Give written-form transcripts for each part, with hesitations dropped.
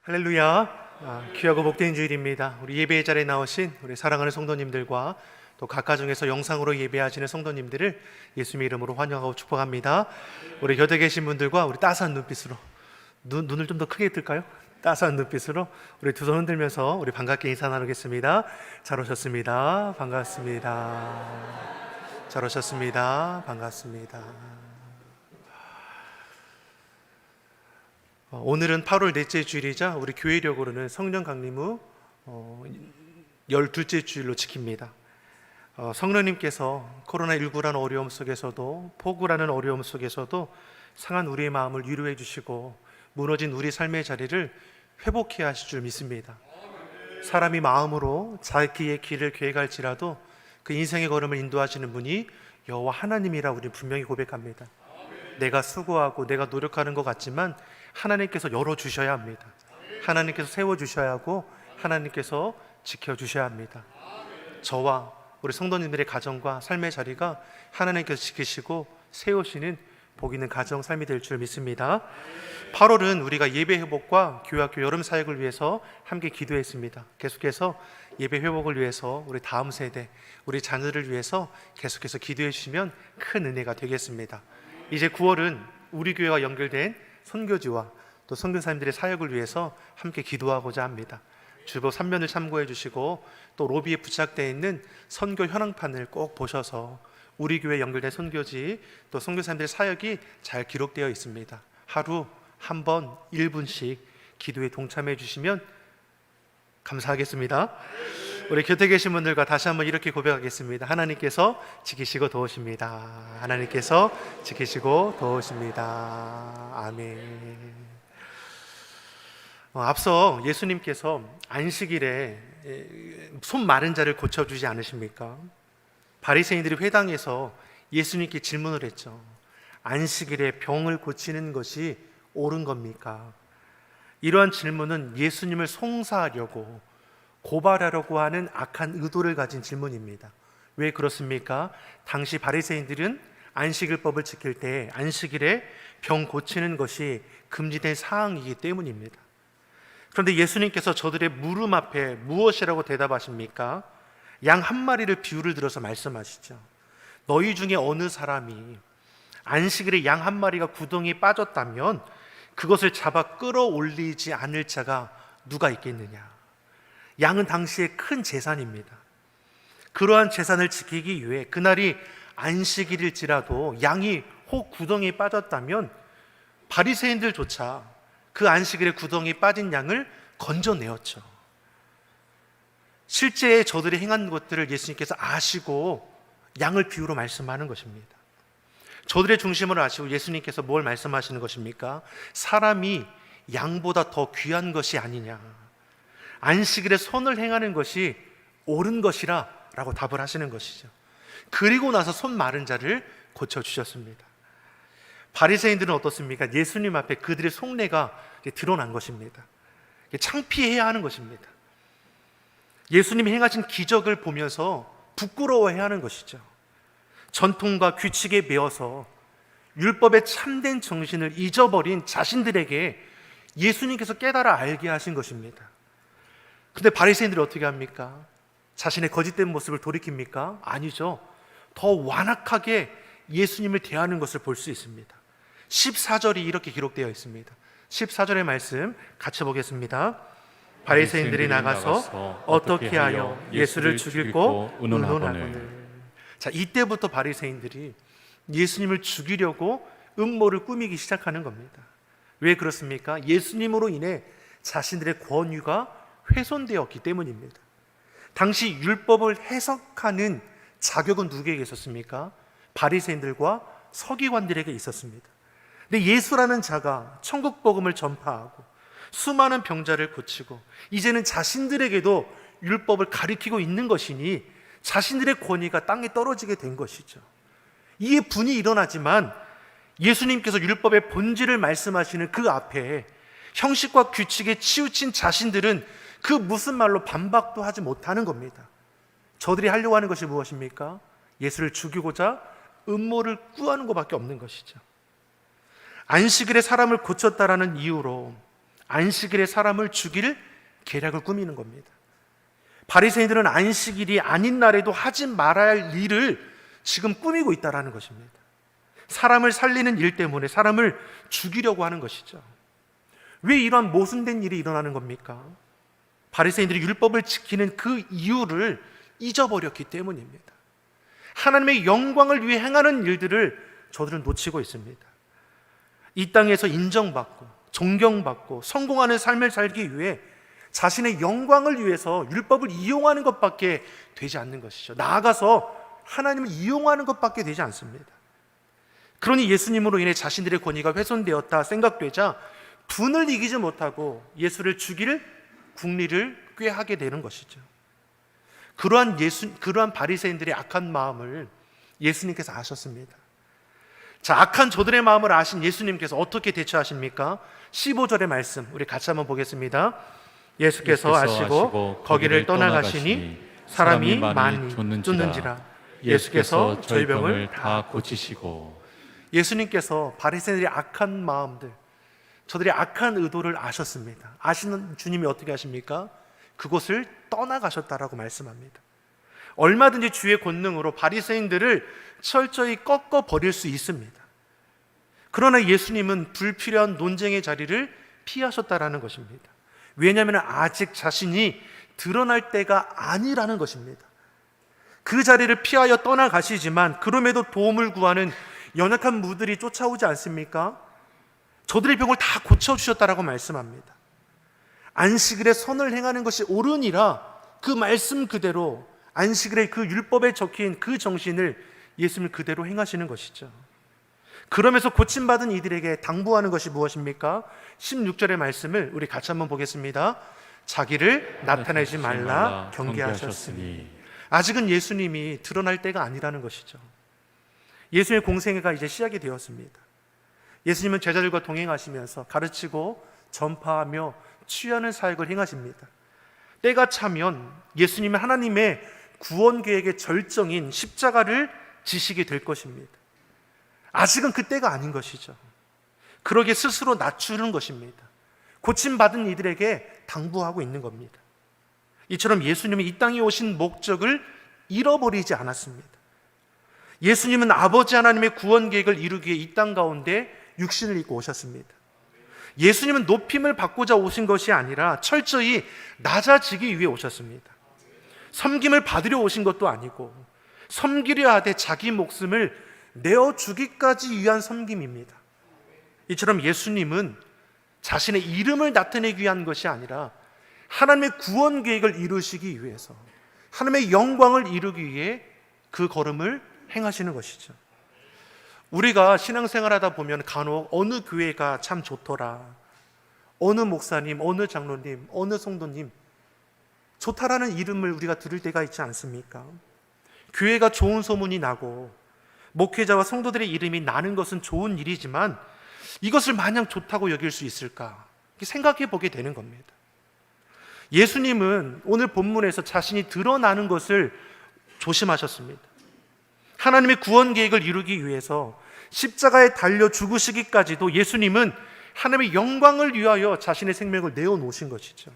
할렐루야. 귀하고 복된 주일입니다. 우리 예배의 자리에 나오신 우리 사랑하는 성도님들과 또 각 가정에서 영상으로 예배하시는 성도님들을 예수님의 이름으로 환영하고 축복합니다. 우리 곁에 계신 분들과 우리 따스한 눈빛으로 눈을 좀 더 크게 뜰까요? 따스한 눈빛으로 우리 두 손 흔들면서 우리 반갑게 인사 나누겠습니다. 잘 오셨습니다. 반갑습니다. 잘 오셨습니다. 반갑습니다. 오늘은 8월 넷째 주일이자 우리 교회력으로는 성령 강림 후 12째 주일로 지킵니다. 성령님께서 코로나19라는 어려움 속에서도, 폭우라는 어려움 속에서도 상한 우리의 마음을 위로해 주시고 무너진 우리 삶의 자리를 회복해 하실 줄 믿습니다. 사람이 마음으로 자기의 길을 계획할지라도 그 인생의 걸음을 인도하시는 분이 여호와 하나님이라 우리는 분명히 고백합니다. 내가 수고하고 내가 노력하는 것 같지만 하나님께서 열어주셔야 합니다. 하나님께서 세워주셔야 하고 하나님께서 지켜주셔야 합니다. 저와 우리 성도님들의 가정과 삶의 자리가 하나님께서 지키시고 세우시는 복 있는 가정 삶이 될 줄 믿습니다. 8월은 우리가 예배 회복과 교회학교 여름 사역을 위해서 함께 기도했습니다. 계속해서 예배 회복을 위해서 우리 다음 세대, 우리 자녀를 위해서 계속해서 기도해 주시면 큰 은혜가 되겠습니다. 이제 9월은 우리 교회와 연결된 선교지와 또 선교사님들의 사역을 위해서 함께 기도하고자 합니다. 주보 3면을 참고해 주시고 또 로비에 부착되어 있는 선교 현황판을 꼭 보셔서 우리 교회 연결된 선교지 또 선교사님들의 사역이 잘 기록되어 있습니다. 하루 한 번 1분씩 기도에 동참해 주시면 감사하겠습니다. 우리 곁에 계신 분들과 다시 한번 이렇게 고백하겠습니다. 하나님께서 지키시고 도우십니다. 하나님께서 지키시고 도우십니다. 아멘. 앞서 예수님께서 안식일에 손 마른 자를 고쳐주지 않으십니까? 바리새인들이 회당에서 예수님께 질문을 했죠. 안식일에 병을 고치는 것이 옳은 겁니까? 이러한 질문은 예수님을 송사하려고 고발하려고 하는 악한 의도를 가진 질문입니다. 왜 그렇습니까? 당시 바리새인들은 안식일법을 지킬 때 안식일에 병 고치는 것이 금지된 사항이기 때문입니다. 그런데 예수님께서 저들의 물음 앞에 무엇이라고 대답하십니까? 양 한 마리를 비유를 들어서 말씀하시죠. 너희 중에 어느 사람이 안식일에 양 한 마리가 구덩이에 빠졌다면 그것을 잡아 끌어올리지 않을 자가 누가 있겠느냐? 양은 당시에 큰 재산입니다. 그러한 재산을 지키기 위해 그날이 안식일일지라도 양이 혹 구덩이에 빠졌다면 바리새인들조차 그 안식일에 구덩이에 빠진 양을 건져내었죠. 실제 저들이 행한 것들을 예수님께서 아시고 양을 비유로 말씀하는 것입니다. 저들의 중심을 아시고 예수님께서 뭘 말씀하시는 것입니까? 사람이 양보다 더 귀한 것이 아니냐, 안식일에 선을 행하는 것이 옳은 것이라 라고 답을 하시는 것이죠. 그리고 나서 손 마른 자를 고쳐주셨습니다. 바리새인들은 어떻습니까? 예수님 앞에 그들의 속내가 드러난 것입니다. 창피해야 하는 것입니다. 예수님이 행하신 기적을 보면서 부끄러워해야 하는 것이죠. 전통과 규칙에 매어서 율법의 참된 정신을 잊어버린 자신들에게 예수님께서 깨달아 알게 하신 것입니다. 근데 바리새인들이 어떻게 합니까? 자신의 거짓된 모습을 돌이킵니까? 아니죠. 더 완악하게 예수님을 대하는 것을 볼 수 있습니다. 14절이 이렇게 기록되어 있습니다. 14절의 말씀 같이 보겠습니다. 바리새인들이 나가서 어떻게 하여 예수를 죽이고 의논하거늘. 자, 이때부터 바리새인들이 예수님을 죽이려고 음모를 꾸미기 시작하는 겁니다. 왜 그렇습니까? 예수님으로 인해 자신들의 권위가 훼손되었기 때문입니다. 당시 율법을 해석하는 자격은 누구에게 있었습니까? 바리새인들과 서기관들에게 있었습니다. 근데 예수라는 자가 천국 복음을 전파하고 수많은 병자를 고치고 이제는 자신들에게도 율법을 가리키고 있는 것이니 자신들의 권위가 땅에 떨어지게 된 것이죠. 이에 분이 일어나지만 예수님께서 율법의 본질을 말씀하시는 그 앞에 형식과 규칙에 치우친 자신들은 그 무슨 말로 반박도 하지 못하는 겁니다. 저들이 하려고 하는 것이 무엇입니까? 예수를 죽이고자 음모를 꾸하는 것밖에 없는 것이죠. 안식일에 사람을 고쳤다라는 이유로 안식일에 사람을 죽일 계략을 꾸미는 겁니다. 바리새인들은 안식일이 아닌 날에도 하지 말아야 할 일을 지금 꾸미고 있다는 것입니다. 사람을 살리는 일 때문에 사람을 죽이려고 하는 것이죠. 왜 이러한 모순된 일이 일어나는 겁니까? 바리새인들이 율법을 지키는 그 이유를 잊어버렸기 때문입니다. 하나님의 영광을 위해 행하는 일들을 저들은 놓치고 있습니다. 이 땅에서 인정받고 존경받고 성공하는 삶을 살기 위해 자신의 영광을 위해서 율법을 이용하는 것밖에 되지 않는 것이죠. 나아가서 하나님을 이용하는 것밖에 되지 않습니다. 그러니 예수님으로 인해 자신들의 권위가 훼손되었다 생각되자 분을 이기지 못하고 예수를 죽일 궁리를 꾀하게 되는 것이죠. 그러한 바리새인들의 악한 마음을 예수님께서 아셨습니다. 자, 악한 저들의 마음을 아신 예수님께서 어떻게 대처하십니까? 15절의 말씀 우리 같이 한번 보겠습니다. 예수께서 아시고 거기를 떠나가시니 사람이 많이 쫓는지라. 예수께서 저희 병을 다 고치시고. 예수님께서 바리새인들의 악한 마음들, 저들의 악한 의도를 아셨습니다. 아시는 주님이 어떻게 하십니까? 그곳을 떠나가셨다라고 말씀합니다. 얼마든지 주의 권능으로 바리새인들을 철저히 꺾어 버릴 수 있습니다. 그러나 예수님은 불필요한 논쟁의 자리를 피하셨다라는 것입니다. 왜냐하면 아직 자신이 드러날 때가 아니라는 것입니다. 그 자리를 피하여 떠나가시지만 그럼에도 도움을 구하는 연약한 무들이 쫓아오지 않습니까? 저들의 병을 다 고쳐주셨다라고 말씀합니다. 안식일에 선을 행하는 것이 옳으니라 그 말씀 그대로 안식일의 그 율법에 적힌 그 정신을 예수님 그대로 행하시는 것이죠. 그러면서 고침받은 이들에게 당부하는 것이 무엇입니까? 16절의 말씀을 우리 같이 한번 보겠습니다. 자기를 나타내지 말라 경계하셨으니. 아직은 예수님이 드러날 때가 아니라는 것이죠. 예수님의 공생애가 이제 시작이 되었습니다. 예수님은 제자들과 동행하시면서 가르치고 전파하며 취하는 사역을 행하십니다. 때가 차면 예수님은 하나님의 구원 계획의 절정인 십자가를 지시게 될 것입니다. 아직은 그 때가 아닌 것이죠. 그러기에 스스로 낮추는 것입니다. 고침받은 이들에게 당부하고 있는 겁니다. 이처럼 예수님은 이 땅에 오신 목적을 잃어버리지 않았습니다. 예수님은 아버지 하나님의 구원 계획을 이루기 위해 이 땅 가운데 육신을 입고 오셨습니다. 예수님은 높임을 받고자 오신 것이 아니라 철저히 낮아지기 위해 오셨습니다. 섬김을 받으려 오신 것도 아니고 섬기려 하되 자기 목숨을 내어주기까지 위한 섬김입니다. 이처럼 예수님은 자신의 이름을 나타내기 위한 것이 아니라 하나님의 구원 계획을 이루시기 위해서 하나님의 영광을 이루기 위해 그 걸음을 행하시는 것이죠. 우리가 신앙생활하다 보면 간혹 어느 교회가 참 좋더라, 어느 목사님, 어느 장로님, 어느 성도님 좋다라는 이름을 우리가 들을 때가 있지 않습니까? 교회가 좋은 소문이 나고 목회자와 성도들의 이름이 나는 것은 좋은 일이지만 이것을 마냥 좋다고 여길 수 있을까? 생각해 보게 되는 겁니다. 예수님은 오늘 본문에서 자신이 드러나는 것을 조심하셨습니다. 하나님의 구원 계획을 이루기 위해서 십자가에 달려 죽으시기까지도 예수님은 하나님의 영광을 위하여 자신의 생명을 내어놓으신 것이죠.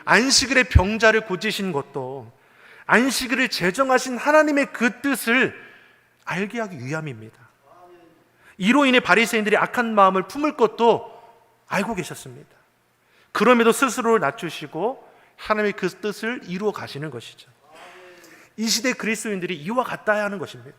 안식일의 병자를 고치신 것도 안식일을 제정하신 하나님의 그 뜻을 알게 하기 위함입니다. 이로 인해 바리새인들이 악한 마음을 품을 것도 알고 계셨습니다. 그럼에도 스스로를 낮추시고 하나님의 그 뜻을 이루어 가시는 것이죠. 이 시대 그리스도인들이 이와 같아야 하는 것입니다.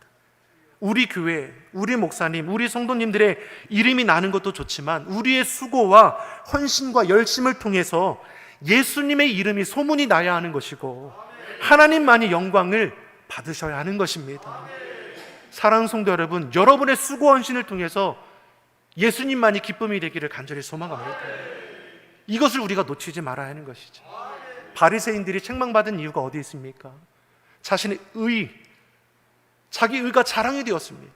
우리 교회, 우리 목사님, 우리 성도님들의 이름이 나는 것도 좋지만 우리의 수고와 헌신과 열심을 통해서 예수님의 이름이 소문이 나야 하는 것이고 하나님만이 영광을 받으셔야 하는 것입니다. 사랑하는 성도 여러분, 여러분의 수고 헌신을 통해서 예수님만이 기쁨이 되기를 간절히 소망합니다. 이것을 우리가 놓치지 말아야 하는 것이죠. 바리새인들이 책망받은 이유가 어디 있습니까? 자신의 자기 의가 자랑이 되었습니다.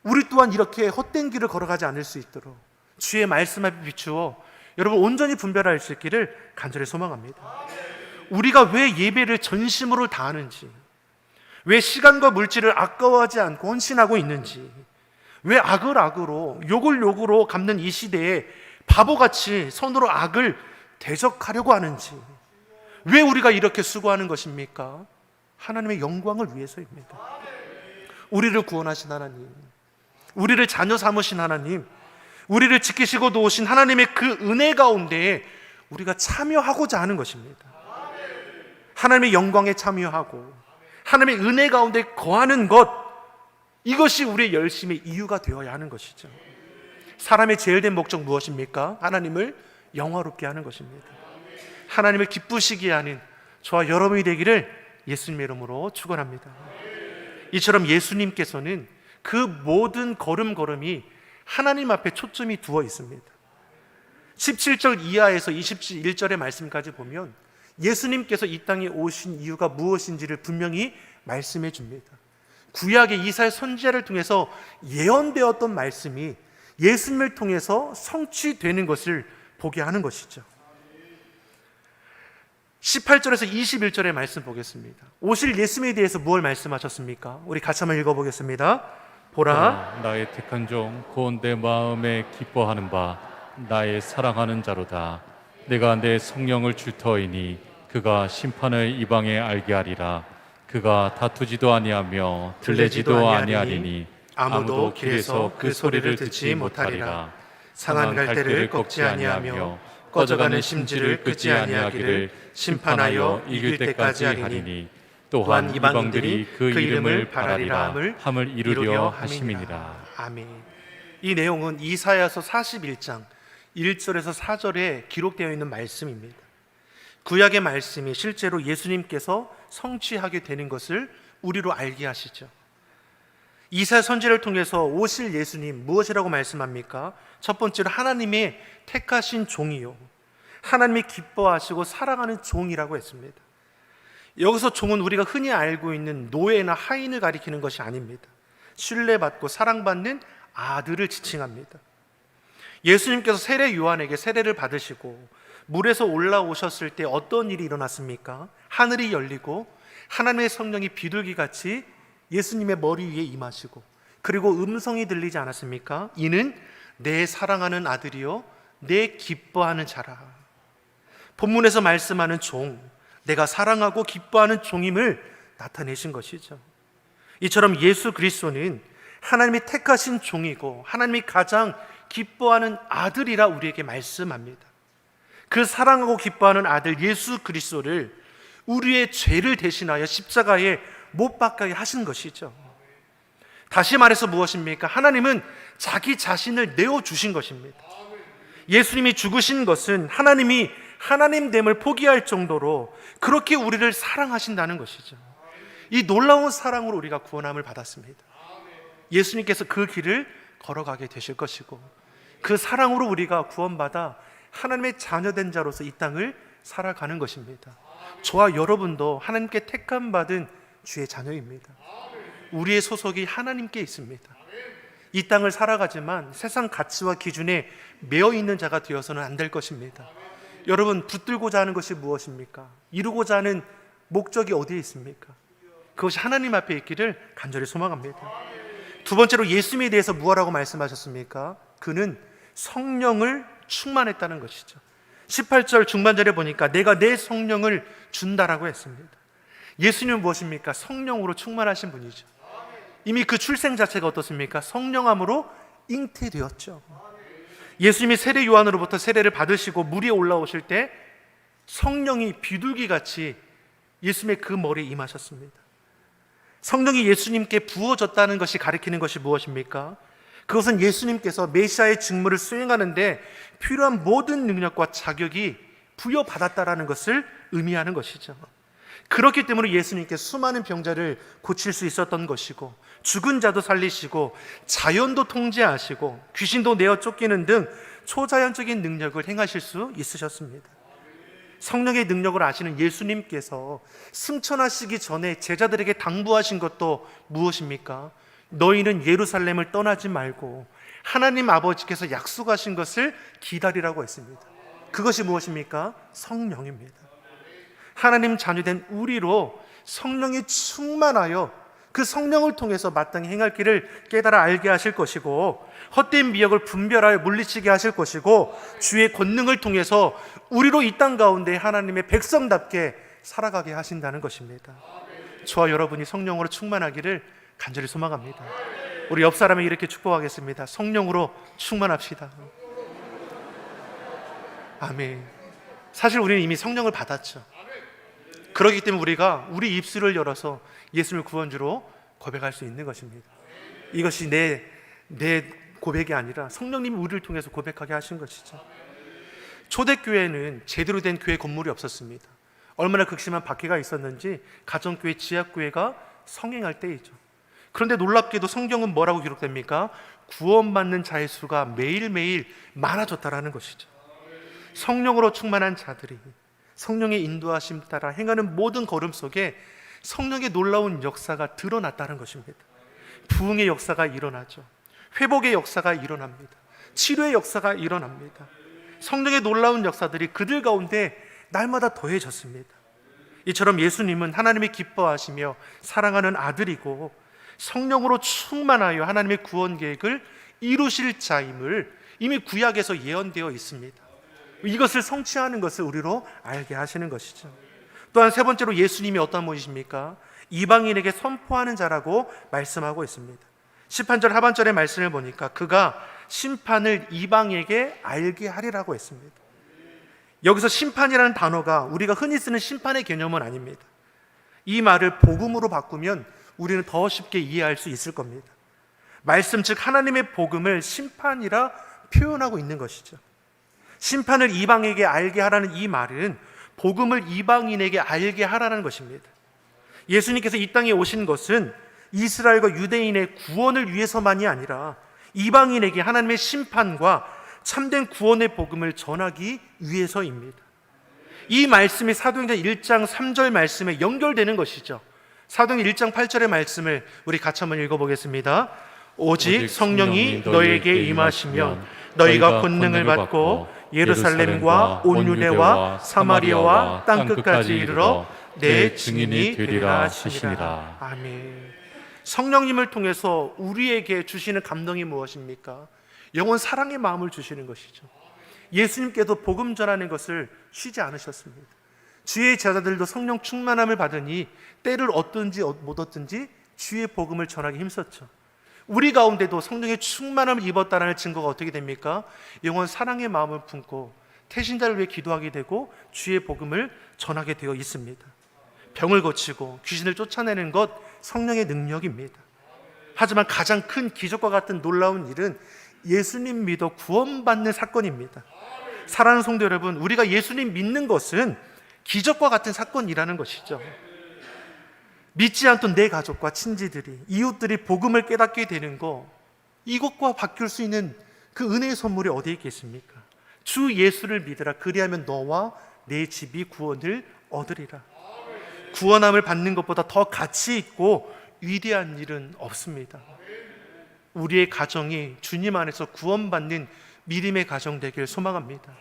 우리 또한 이렇게 헛된 길을 걸어가지 않을 수 있도록 주의 말씀 앞에 비추어 여러분 온전히 분별할 수 있기를 간절히 소망합니다. 우리가 왜 예배를 전심으로 다하는지, 왜 시간과 물질을 아까워하지 않고 헌신하고 있는지, 왜 악을 악으로 욕을 욕으로 갚는 이 시대에 바보같이 손으로 악을 대적하려고 하는지, 왜 우리가 이렇게 수고하는 것입니까? 하나님의 영광을 위해서입니다. 우리를 구원하신 하나님, 우리를 자녀 삼으신 하나님, 우리를 지키시고 도우신 하나님의 그 은혜 가운데 우리가 참여하고자 하는 것입니다. 하나님의 영광에 참여하고 하나님의 은혜 가운데 거하는 것, 이것이 우리의 열심의 이유가 되어야 하는 것이죠. 사람의 제일 된 목적 무엇입니까? 하나님을 영화롭게 하는 것입니다. 하나님을 기쁘시게 하는 저와 여러분이 되기를 예수님의 이름으로 축원합니다. 이처럼 예수님께서는 그 모든 걸음걸음이 하나님 앞에 초점이 두어 있습니다. 17절 이하에서 21절의 말씀까지 보면 예수님께서 이 땅에 오신 이유가 무엇인지를 분명히 말씀해 줍니다. 구약의 이사야 선지자를 통해서 예언되었던 말씀이 예수님을 통해서 성취되는 것을 보게 하는 것이죠. 18절에서 21절의 말씀 보겠습니다. 오실 예수님에 대해서 무엇을 말씀하셨습니까? 우리 같이 한번 읽어보겠습니다. 보라, 나의 택한 종 곧 내 마음에 기뻐하는 바 나의 사랑하는 자로다. 내가 내 성령을 줄 터이니 그가 심판을 이방에 알게 하리라. 그가 다투지도 아니하며 들레지도 아니하리니 아무도 길에서 그 소리를 듣지 못하리라. 상한 갈대를 꺾지 아니하며 꺼져가는 심지를 끄지 아니하기를 심판하여 이길 때까지 하리니 또한 이방들이 그 이름을 바라리라 함을 이루려 하심이니라. 아멘. 이 내용은 이사야서 41장 1절에서 4절에 기록되어 있는 말씀입니다. 구약의 말씀이 실제로 예수님께서 성취하게 되는 것을 우리로 알게 하시죠. 이사야 선지를 통해서 오실 예수님 무엇이라고 말씀합니까? 첫 번째로 하나님의 택하신 종이요, 하나님이 기뻐하시고 사랑하는 종이라고 했습니다. 여기서 종은 우리가 흔히 알고 있는 노예나 하인을 가리키는 것이 아닙니다. 신뢰받고 사랑받는 아들을 지칭합니다. 예수님께서 세례 요한에게 세례를 받으시고 물에서 올라오셨을 때 어떤 일이 일어났습니까? 하늘이 열리고 하나님의 성령이 비둘기같이 예수님의 머리 위에 임하시고, 그리고 음성이 들리지 않았습니까? 이는 내 사랑하는 아들이요 내 기뻐하는 자라. 본문에서 말씀하는 종, 내가 사랑하고 기뻐하는 종임을 나타내신 것이죠. 이처럼 예수 그리스도는 하나님이 택하신 종이고 하나님이 가장 기뻐하는 아들이라 우리에게 말씀합니다. 그 사랑하고 기뻐하는 아들 예수 그리스도를 우리의 죄를 대신하여 십자가에 못 박게 하신 것이죠. 다시 말해서 무엇입니까? 하나님은 자기 자신을 내어주신 것입니다. 예수님이 죽으신 것은 하나님이 하나님됨을 포기할 정도로 그렇게 우리를 사랑하신다는 것이죠. 이 놀라운 사랑으로 우리가 구원함을 받았습니다. 예수님께서 그 길을 걸어가게 되실 것이고, 그 사랑으로 우리가 구원받아 하나님의 자녀된 자로서 이 땅을 살아가는 것입니다. 저와 여러분도 하나님께 택함 받은 주의 자녀입니다. 우리의 소속이 하나님께 있습니다. 이 땅을 살아가지만 세상 가치와 기준에 매여 있는 자가 되어서는 안 될 것입니다. 여러분, 붙들고자 하는 것이 무엇입니까? 이루고자 하는 목적이 어디에 있습니까? 그것이 하나님 앞에 있기를 간절히 소망합니다. 두 번째로 예수님에 대해서 무엇라고 말씀하셨습니까? 그는 성령을 충만했다는 것이죠. 18절 중반절에 보니까 내가 내 성령을 준다라고 했습니다. 예수님은 무엇입니까? 성령으로 충만하신 분이죠. 이미 그 출생 자체가 어떻습니까? 성령함으로 잉태되었죠. 예수님이 세례 요한으로부터 세례를 받으시고 물 위에 올라오실 때 성령이 비둘기같이 예수님의 그 머리에 임하셨습니다. 성령이 예수님께 부어졌다는 것이 가리키는 것이 무엇입니까? 그것은 예수님께서 메시아의 직무를 수행하는데 필요한 모든 능력과 자격이 부여받았다라는 것을 의미하는 것이죠. 그렇기 때문에 예수님께 수많은 병자를 고칠 수 있었던 것이고, 죽은 자도 살리시고 자연도 통제하시고 귀신도 내어 쫓기는 등 초자연적인 능력을 행하실 수 있으셨습니다. 성령의 능력을 아시는 예수님께서 승천하시기 전에 제자들에게 당부하신 것도 무엇입니까? 너희는 예루살렘을 떠나지 말고 하나님 아버지께서 약속하신 것을 기다리라고 했습니다. 그것이 무엇입니까? 성령입니다. 하나님 자녀된 우리로 성령이 충만하여 그 성령을 통해서 마땅히 행할 길을 깨달아 알게 하실 것이고, 헛된 미역을 분별하여 물리치게 하실 것이고, 주의 권능을 통해서 우리로 이 땅 가운데 하나님의 백성답게 살아가게 하신다는 것입니다. 저와 여러분이 성령으로 충만하기를 간절히 소망합니다. 우리 옆 사람에게 이렇게 축복하겠습니다. 성령으로 충만합시다. 아멘. 사실 우리는 이미 성령을 받았죠. 그렇기 때문에 우리가 우리 입술을 열어서 예수님을 구원주로 고백할 수 있는 것입니다. 이것이 내 고백이 아니라 성령님이 우리를 통해서 고백하게 하신 것이죠. 초대교회는 제대로 된 교회 건물이 없었습니다. 얼마나 극심한 박해가 있었는지 가정교회, 지하교회가 성행할 때이죠. 그런데 놀랍게도 성경은 뭐라고 기록됩니까? 구원받는 자의 수가 매일매일 많아졌다라는 것이죠. 성령으로 충만한 자들이 성령의 인도하심 따라 행하는 모든 걸음 속에 성령의 놀라운 역사가 드러났다는 것입니다. 부흥의 역사가 일어나죠. 회복의 역사가 일어납니다. 치료의 역사가 일어납니다. 성령의 놀라운 역사들이 그들 가운데 날마다 더해졌습니다. 이처럼 예수님은 하나님이 기뻐하시며 사랑하는 아들이고 성령으로 충만하여 하나님의 구원 계획을 이루실 자임을 이미 구약에서 예언되어 있습니다. 이것을 성취하는 것을 우리로 알게 하시는 것이죠. 또한 세 번째로 예수님이 어떤 분이십니까? 이방인에게 선포하는 자라고 말씀하고 있습니다. 18절 하반절의 말씀을 보니까 그가 심판을 이방에게 알게 하리라고 했습니다. 여기서 심판이라는 단어가 우리가 흔히 쓰는 심판의 개념은 아닙니다. 이 말을 복음으로 바꾸면 우리는 더 쉽게 이해할 수 있을 겁니다. 말씀 즉 하나님의 복음을 심판이라 표현하고 있는 것이죠. 심판을 이방에게 알게 하라는 이 말은 복음을 이방인에게 알게 하라는 것입니다. 예수님께서 이 땅에 오신 것은 이스라엘과 유대인의 구원을 위해서만이 아니라 이방인에게 하나님의 심판과 참된 구원의 복음을 전하기 위해서입니다. 이 말씀이 사도행전 1장 3절 말씀에 연결되는 것이죠. 사도행전 1장 8절의 말씀을 우리 같이 한번 읽어보겠습니다. 오직 성령이 너에게 임하시면 너희가 권능을 받고 예루살렘과 온 유대와 사마리아와 땅끝까지 이르러 내 증인이 되리라 하시니라. 아멘. 성령님을 통해서 우리에게 주시는 감동이 무엇입니까? 영원 사랑의 마음을 주시는 것이죠. 예수님께도 복음 전하는 것을 쉬지 않으셨습니다. 주의 제자들도 성령 충만함을 받으니 때를 얻든지 못 얻든지 주의 복음을 전하기 힘썼죠. 우리 가운데도 성령의 충만함을 입었다는 증거가 어떻게 됩니까? 영원 사랑의 마음을 품고 태신자를 위해 기도하게 되고 주의 복음을 전하게 되어 있습니다. 병을 고치고 귀신을 쫓아내는 것 성령의 능력입니다. 하지만 가장 큰 기적과 같은 놀라운 일은 예수님 믿어 구원받는 사건입니다. 사랑하는 성도 여러분, 우리가 예수님 믿는 것은 기적과 같은 사건이라는 것이죠. 믿지 않던 내 가족과 친지들이, 이웃들이 복음을 깨닫게 되는 거, 이것과 바뀔 수 있는 그 은혜의 선물이 어디에 있겠습니까? 주 예수를 믿으라. 그리하면 너와 내 집이 구원을 얻으리라. 구원함을 받는 것보다 더 가치 있고 위대한 일은 없습니다. 우리의 가정이 주님 안에서 구원받는 믿음의 가정 되길 소망합니다.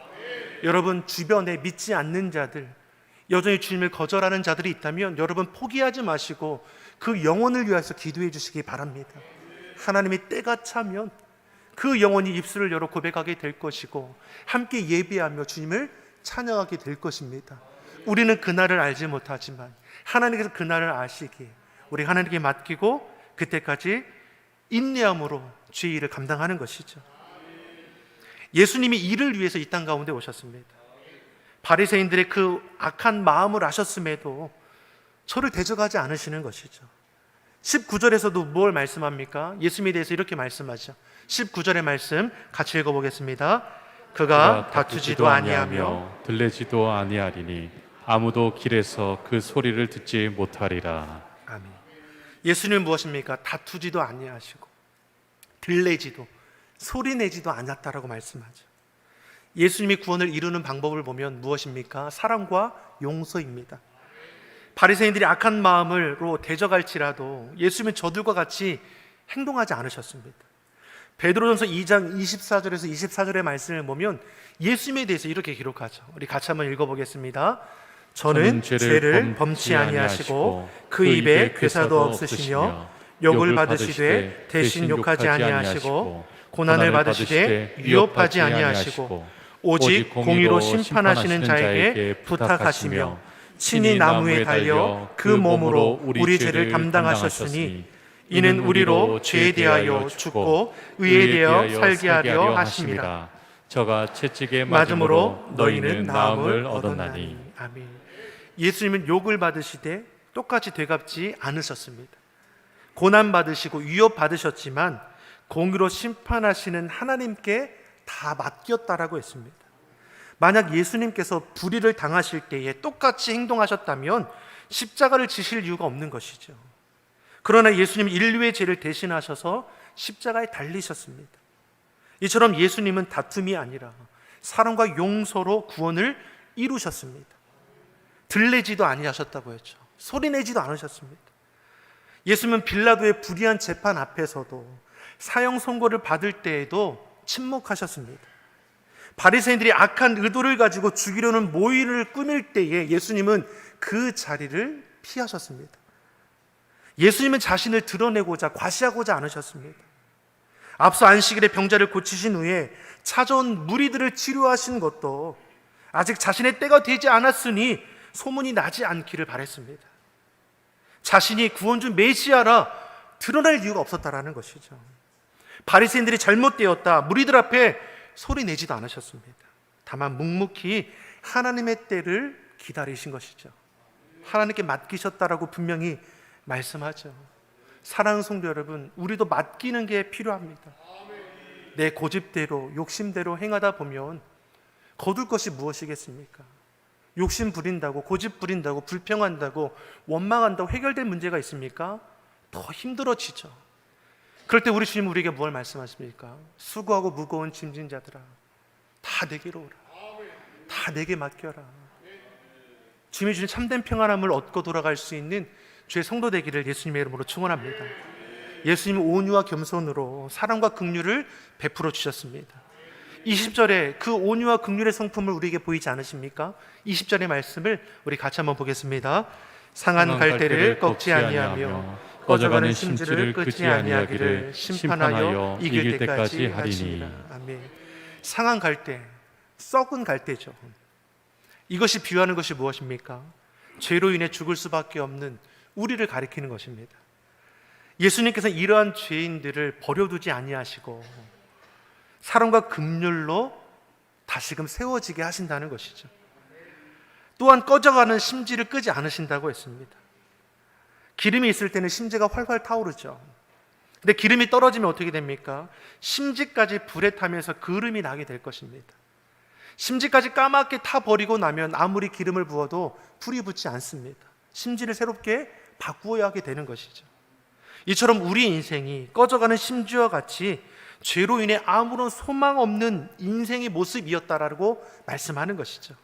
여러분 주변에 믿지 않는 자들, 여전히 주님을 거절하는 자들이 있다면 여러분 포기하지 마시고 그 영혼을 위해서 기도해 주시기 바랍니다. 하나님의 때가 차면 그 영혼이 입술을 열어 고백하게 될 것이고 함께 예배하며 주님을 찬양하게 될 것입니다. 우리는 그날을 알지 못하지만 하나님께서 그날을 아시기에 우리 하나님께 맡기고 그때까지 인내함으로 주의 일을 감당하는 것이죠. 예수님이 이를 위해서 이 땅 가운데 오셨습니다. 바리새인들의 그 악한 마음을 아셨음에도 저를 대적하지 않으시는 것이죠. 19절에서도 뭘 말씀합니까? 예수님에 대해서 이렇게 말씀하죠. 19절의 말씀 같이 읽어보겠습니다. 그가 다투지도 아니하며 들레지도 아니하리니 아무도 길에서 그 소리를 듣지 못하리라. 아멘. 예수님은 무엇입니까? 다투지도 아니하시고 들레지도 소리내지도 않았다라고 말씀하죠. 예수님이 구원을 이루는 방법을 보면 무엇입니까? 사랑과 용서입니다. 바리새인들이 악한 마음으로 대적할지라도 예수님은 저들과 같이 행동하지 않으셨습니다. 베드로전서 2장 24절에서 24절의 말씀을 보면 예수님에 대해서 이렇게 기록하죠. 우리 같이 한번 읽어보겠습니다. 저는 죄를 범치 아니하시고 그 입에 괴사도 없으시며 욕을 받으시되 대신 욕하지 아니하시고 고난을 받으시되 위협하지 아니하시고 오직 공의로 심판하시는 자에게 부탁하시며 친히 나무에 달려 그 몸으로 우리 죄를 담당하셨으니 이는 우리로 죄에 대하여 죽고 의에 대하여 살게 하려 하심이라. 저가 채찍에 맞음으로 맞음으로 너희는 나음을 얻었나니. 아멘. 예수님은 욕을 받으시되 똑같이 되갚지 않으셨습니다. 고난 받으시고 위협 받으셨지만 공의로 심판하시는 하나님께 다 맡겼다라고 했습니다. 만약 예수님께서 불의를 당하실 때에 똑같이 행동하셨다면 십자가를 지실 이유가 없는 것이죠. 그러나 예수님 인류의 죄를 대신하셔서 십자가에 달리셨습니다. 이처럼 예수님은 다툼이 아니라 사랑과 용서로 구원을 이루셨습니다. 들레지도 아니하셨다고 했죠. 소리내지도 않으셨습니다. 예수님은 빌라도의 불의한 재판 앞에서도 사형 선고를 받을 때에도 침묵하셨습니다. 바리새인들이 악한 의도를 가지고 죽이려는 모의를 꾸밀 때에 예수님은 그 자리를 피하셨습니다. 예수님은 자신을 드러내고자 과시하고자 않으셨습니다. 앞서 안식일에 병자를 고치신 후에 찾아온 무리들을 치료하신 것도 아직 자신의 때가 되지 않았으니 소문이 나지 않기를 바랬습니다. 자신이 구원주 메시아라 드러날 이유가 없었다라는 것이죠. 바리새인들이 잘못되었다 무리들 앞에 소리 내지도 않으셨습니다. 다만 묵묵히 하나님의 때를 기다리신 것이죠. 하나님께 맡기셨다라고 분명히 말씀하죠. 사랑하는 성도 여러분, 우리도 맡기는 게 필요합니다. 내 고집대로 욕심대로 행하다 보면 거둘 것이 무엇이겠습니까? 욕심 부린다고 고집 부린다고 불평한다고 원망한다고 해결될 문제가 있습니까? 더 힘들어지죠. 그럴 때 우리 주님 우리에게 뭘 말씀하십니까? 수고하고 무거운 짐진 자들아 다 내게로 오라. 다 내게 맡겨라. 주님이 주신 참된 평안함을 얻고 돌아갈 수 있는 주의 성도 되기를 예수님의 이름으로 축원합니다. 예수님은 온유와 겸손으로 사랑과 긍휼을 베풀어 주셨습니다. 20절에 그 온유와 긍휼의 성품을 우리에게 보이지 않으십니까? 20절의 말씀을 우리 같이 한번 보겠습니다. 상한 갈대를 꺾지 아니하며 꺼져가는 심지를 끄지 아니하기를 심판하여 이길 때까지 하리니. 아멘. 상한 갈대, 썩은 갈대죠. 이것이 비유하는 것이 무엇입니까? 죄로 인해 죽을 수밖에 없는 우리를 가리키는 것입니다. 예수님께서 이러한 죄인들을 버려두지 아니하시고 사랑과 긍휼로 다시금 세워지게 하신다는 것이죠. 또한 꺼져가는 심지를 끄지 않으신다고 했습니다. 기름이 있을 때는 심지가 활활 타오르죠. 근데 기름이 떨어지면 어떻게 됩니까? 심지까지 불에 타면서 그름이 나게 될 것입니다. 심지까지 까맣게 타버리고 나면 아무리 기름을 부어도 불이 붙지 않습니다. 심지를 새롭게 바꾸어야 하게 되는 것이죠. 이처럼 우리 인생이 꺼져가는 심지와 같이 죄로 인해 아무런 소망 없는 인생의 모습이었다라고 말씀하는 것이죠.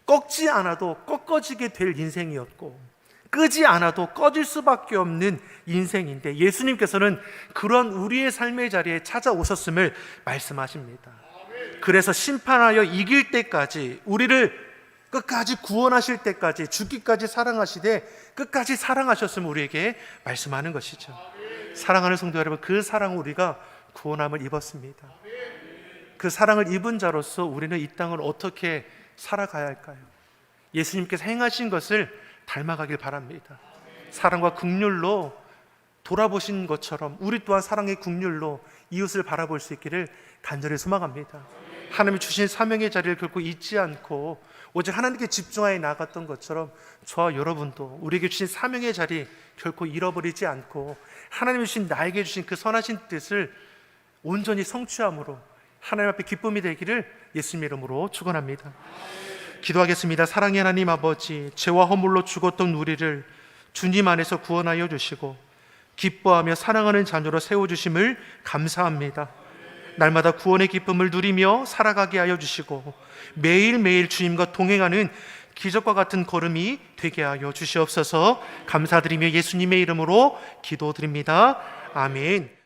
꺾지 않아도 꺾어지게 될 인생이었고 끄지 않아도 꺼질 수밖에 없는 인생인데 예수님께서는 그런 우리의 삶의 자리에 찾아오셨음을 말씀하십니다. 그래서 심판하여 이길 때까지 우리를 끝까지 구원하실 때까지 죽기까지 사랑하시되 끝까지 사랑하셨음을 우리에게 말씀하는 것이죠. 사랑하는 성도 여러분, 그 사랑을 우리가 구원함을 입었습니다. 그 사랑을 입은 자로서 우리는 이 땅을 어떻게 살아가야 할까요? 예수님께서 행하신 것을 닮아가길 바랍니다. 사랑과 긍휼로 돌아보신 것처럼 우리 또한 사랑의 긍휼로 이웃을 바라볼 수 있기를 간절히 소망합니다. 하나님이 주신 사명의 자리를 결코 잊지 않고 오직 하나님께 집중하여 나갔던 것처럼 저와 여러분도 우리에게 주신 사명의 자리 결코 잃어버리지 않고 하나님이 주신 나에게 주신 그 선하신 뜻을 온전히 성취함으로 하나님 앞에 기쁨이 되기를 예수님의 이름으로 축원합니다. 기도하겠습니다. 사랑의 하나님 아버지, 죄와 허물로 죽었던 우리를 주님 안에서 구원하여 주시고 기뻐하며 사랑하는 자녀로 세워주심을 감사합니다. 날마다 구원의 기쁨을 누리며 살아가게 하여 주시고 매일매일 주님과 동행하는 기적과 같은 걸음이 되게 하여 주시옵소서. 감사드리며 예수님의 이름으로 기도드립니다. 아멘.